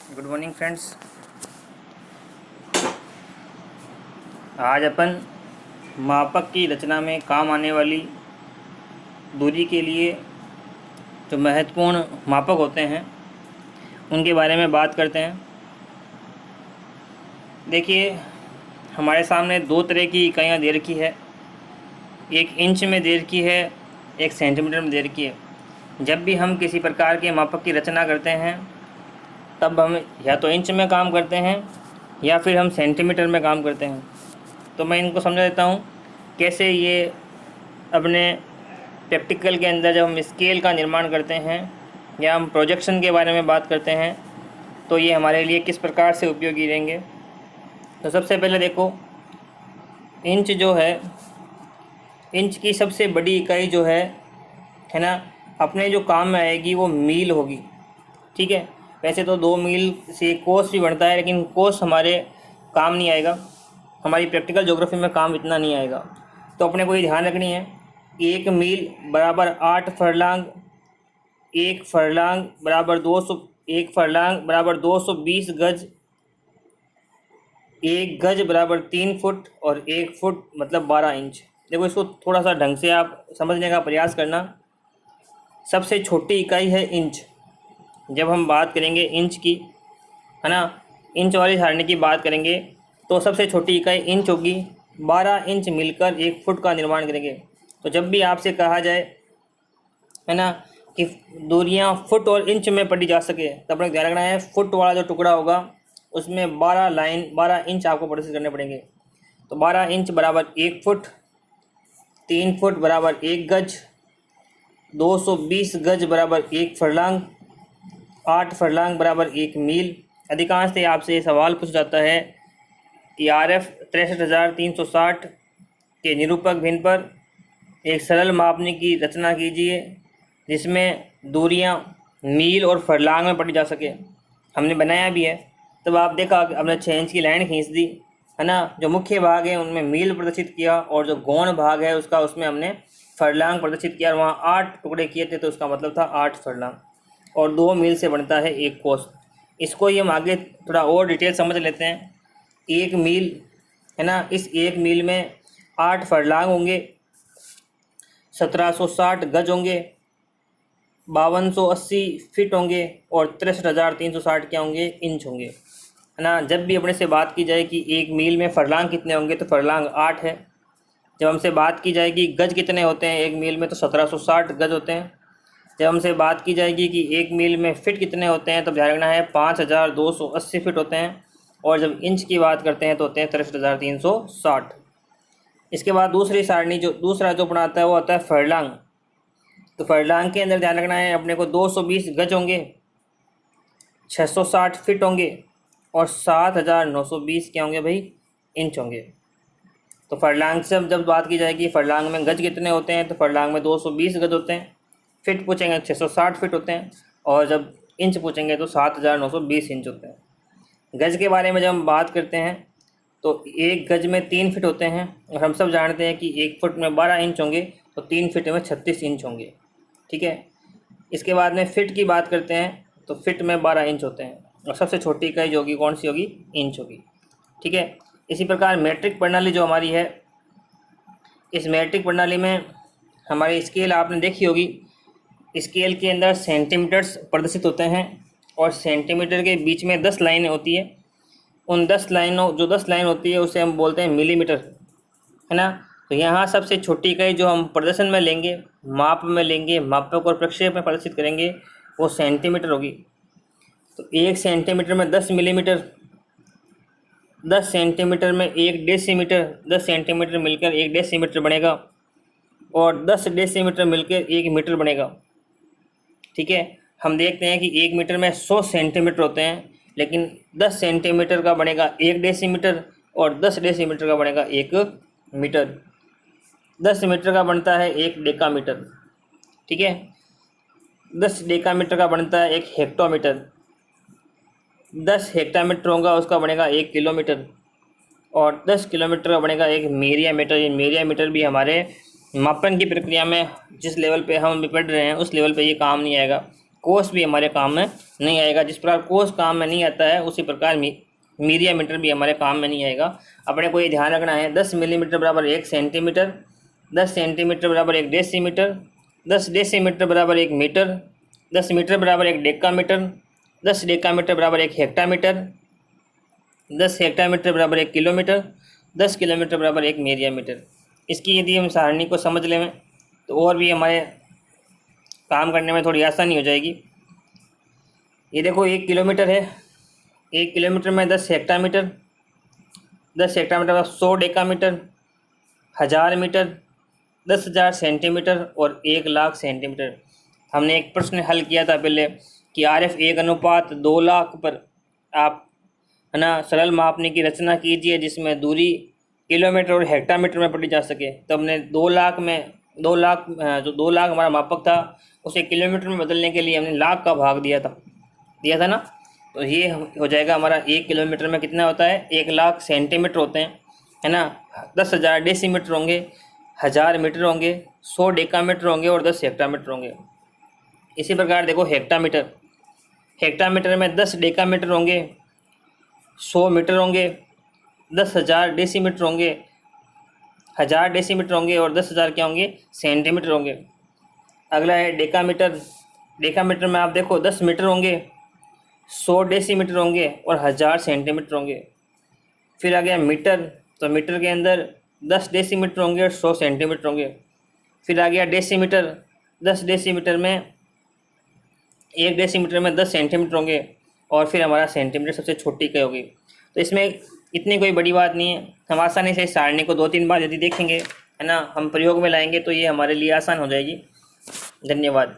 Good morning friends. आज अपन मापक की रचना में काम आने वाली दूरी के लिए जो महत्वपूर्ण मापक होते हैं उनके बारे में बात करते हैं। देखिए, हमारे सामने दो तरह की इकाइयाँ दे रखी है। एक इंच में दे रखी है, एक सेंटीमीटर में दे रखी है। जब भी हम किसी प्रकार के मापक की रचना करते हैं तब हम या तो इंच में काम करते हैं या फिर हम सेंटीमीटर में काम करते हैं। तो मैं इनको समझा देता हूँ कैसे ये अपने प्रैक्टिकल के अंदर जब हम स्केल का निर्माण करते हैं या हम प्रोजेक्शन के बारे में बात करते हैं तो ये हमारे लिए किस प्रकार से उपयोगी रहेंगे। तो सबसे पहले देखो, इंच जो है, इंच की सबसे बड़ी इकाई जो है ना, अपने जो काम में आएगी वो मील होगी। ठीक है, वैसे तो 2 मील से कोस भी बढ़ता है, लेकिन कोस हमारे काम नहीं आएगा, हमारी प्रैक्टिकल ज्योग्राफी में काम इतना नहीं आएगा। तो अपने को ये ध्यान रखनी है, 1 मील बराबर 8 फरलांग, 1 फरलांग बराबर 220 गज, 1 गज बराबर 3 फुट और 1 फुट मतलब 12 इंच। देखो, इसको थोड़ा सा ढंग से आप समझने का प्रयास करना। सबसे छोटी इकाई है इंच। जब हम बात करेंगे इंच की, है ना, इंच वाली सारणी की बात करेंगे तो सबसे छोटी इकाई इंच होगी। 12 इंच मिलकर 1 फुट का निर्माण करेंगे। तो जब भी आपसे कहा जाए, है ना, कि दूरियां फुट और इंच में पढ़ी जा सके तो अपने ध्यान रखना है, फुट वाला जो टुकड़ा होगा उसमें 12 इंच आपको प्रदर्शित करने पड़ेंगे। तो 12 इंच बराबर 1 फुट, 3 फुट बराबर 1 गज, 220 गज बराबर 1 फरलांग, 8 फरलांग बराबर 1 मील। अधिकांशतः आपसे ये सवाल पूछा जाता है कि RF 63,360 के निरूपक भिन्न पर एक सरल मापने की रचना कीजिए जिसमें दूरियां मील और फरलांग में पढ़ी जा सके। हमने बनाया भी है। तब आप देखा कि हमने 6 इंच की लाइन खींच दी, है ना, जो मुख्य भाग है उनमें मील प्रदर्शित किया और जो गौण भाग है उसका उसमें हमने फरलांग प्रदर्शित किया और वहाँ 8 टुकड़े किए थे, तो उसका मतलब था 8 फरलांग। और 2 मील से बनता है 1 कोस। इसको ही हम आगे थोड़ा और डिटेल समझ लेते हैं। 1 मील, है ना, इस 1 मील में 8 फरलांग होंगे, 1760 गज होंगे, 5280 फिट होंगे और 63,360 क्या होंगे, इंच होंगे, है ना। जब भी अपने से बात की जाए कि 1 मील में फरलांग कितने होंगे तो फरलांग 8 है। जब हमसे बात की जाएगी गज कितने होते हैं 1 मील में तो 1760 गज होते हैं। जब हमसे बात की जाएगी कि 1 मील में फ़िट कितने होते हैं तो ध्यान रखना है 5280 फिट होते हैं। और जब इंच की बात करते हैं तो होते हैं 63,360। इसके बाद दूसरी सारणी दूसरा जो बनाता है वो आता है फरलांग। तो फरलांग के अंदर ध्यान रखना है अपने को 220 गज होंगे, 660 फिट होंगे और 7,920 क्या होंगे भाई, इंच होंगे। तो फरलांग से जब बात की जाएगी फरलांग में गज कितने होते हैं तो फरलांग में 220 गज होते हैं, फिट पूछेंगे 660 फिट होते हैं और जब इंच पूछेंगे तो 7,920 इंच होते हैं। गज के बारे में जब हम बात करते हैं तो 1 गज में 3 फिट होते हैं और हम सब जानते हैं कि 1 फुट में 12 इंच होंगे तो 3 फिट में 36 इंच होंगे। ठीक है, इसके बाद में फ़िट की बात करते हैं तो फिट में 12 इंच होते हैं और सबसे छोटी इकाई जो होगी कौन सी होगी, इंच होगी। ठीक है, इसी प्रकार मैट्रिक प्रणाली जो हमारी है, इस मैट्रिक प्रणाली में हमारी स्केल आपने देखी होगी। स्केल के अंदर सेंटीमीटर्स प्रदर्शित होते हैं और सेंटीमीटर के बीच में 10 लाइनें होती है। उन 10 लाइनों जो 10 लाइन होती है उसे हम बोलते हैं मिलीमीटर, है ना। तो यहाँ सबसे छोटी इकाई जो हम प्रदर्शन में लेंगे, माप में लेंगे, मापक और प्रक्षेप में प्रदर्शित करेंगे वो सेंटीमीटर होगी। तो 1 सेंटीमीटर में 10 मिलीमीटर, 10 सेंटीमीटर में 1 डेसीमीटर, 10 सेंटीमीटर मिलकर 1 डेसीमीटर बनेगा और 10 डेसीमीटर मिलकर 1 मीटर बनेगा। ठीक है, हम देखते हैं कि 1 मीटर में 100 सेंटीमीटर होते हैं, लेकिन 10 सेंटीमीटर का बनेगा 1 डेसीमीटर और 10 डेसीमीटर का बनेगा 1 मीटर। 10 मीटर का बनता है 1 डेकामीटर। ठीक है, 10 डेकामीटर का बनता है 1 हेक्टोमीटर। 10 हेक्टामीटर होगा उसका बनेगा 1 किलोमीटर और 10 किलोमीटर का बनेगा 1 मेरिया मीटर। ये मेरिया मीटर भी हमारे मापन की प्रक्रिया में जिस लेवल पे हम अभी पढ़ रहे हैं उस लेवल पे ये काम नहीं आएगा। कोस भी हमारे काम में नहीं आएगा। जिस प्रकार कोस काम में नहीं आता है उसी प्रकार मीडिया मीटर भी हमारे काम में नहीं आएगा। अपने को ये ध्यान रखना है 10 मिलीमीटर बराबर 1 सेंटीमीटर, 10 सेंटीमीटर बराबर 1 डेसीमीटर, 10 डेसीमीटर बराबर 1 मीटर, 10 मीटर बराबर 1 डेकामीटर, 10 डेकामीटर बराबर 1 हेक्टामीटर, 10 हेक्टामीटर बराबर 1 किलोमीटर, 10 किलोमीटर बराबर 1 मीडिया मीटर। इसकी यदि हम सारणी को समझ लें तो और भी हमारे काम करने में थोड़ी आसानी हो जाएगी। ये देखो 1 किलोमीटर है, 1 किलोमीटर में 10 हेक्टामीटर, 10 हेक्टामीटर का 100 डेकामीटर, 1000 मीटर, 10,000 सेंटीमीटर और 1,00,000 सेंटीमीटर। हमने एक प्रश्न हल किया था पहले कि RF 1:2,00,000 पर आप है ना सरल मापने की रचना कीजिए जिसमें दूरी किलोमीटर और हेक्टामीटर में पढ़ी जा सके। तो हमने 2,00,000 में 2,00,000 जो 2,00,000 हमारा मापक था उसे किलोमीटर में बदलने के लिए हमने लाख का भाग दिया था ना। तो ये हो जाएगा हमारा 1 किलोमीटर में कितना होता है, 1,00,000 सेंटीमीटर होते हैं, है ना। 10,000 डेसीमीटर होंगे, 1000 मीटर होंगे, 100 डेकामीटर होंगे और 10 हेक्टामीटर होंगे। इसी प्रकार देखो हेक्टामीटर में 10 डेकामीटर होंगे, 100 मीटर होंगे, 10,000 डेसीमीटर होंगे, 1000 डेसीमीटर होंगे और 10,000 क्या होंगे, सेंटीमीटर होंगे। अगला है डेकामीटर में आप देखो 10 मीटर होंगे, 100 डेसीमीटर होंगे और 1000 सेंटीमीटर होंगे। फिर आ गया मीटर, तो मीटर के अंदर 10 डेसीमीटर होंगे और 100 सेंटीमीटर होंगे। फिर आ गया डेसीमीटर, 10 डेसीमीटर में 1 डेसीमीटर में 10 सेंटीमीटर होंगे और फिर हमारा सेंटीमीटर सबसे छोटी इकाई होगी। तो इसमें इतनी कोई बड़ी बात नहीं है, हम आसानी से इस सारणी को 2-3 बार यदि देखेंगे, है ना, हम प्रयोग में लाएंगे तो ये हमारे लिए आसान हो जाएगी। धन्यवाद।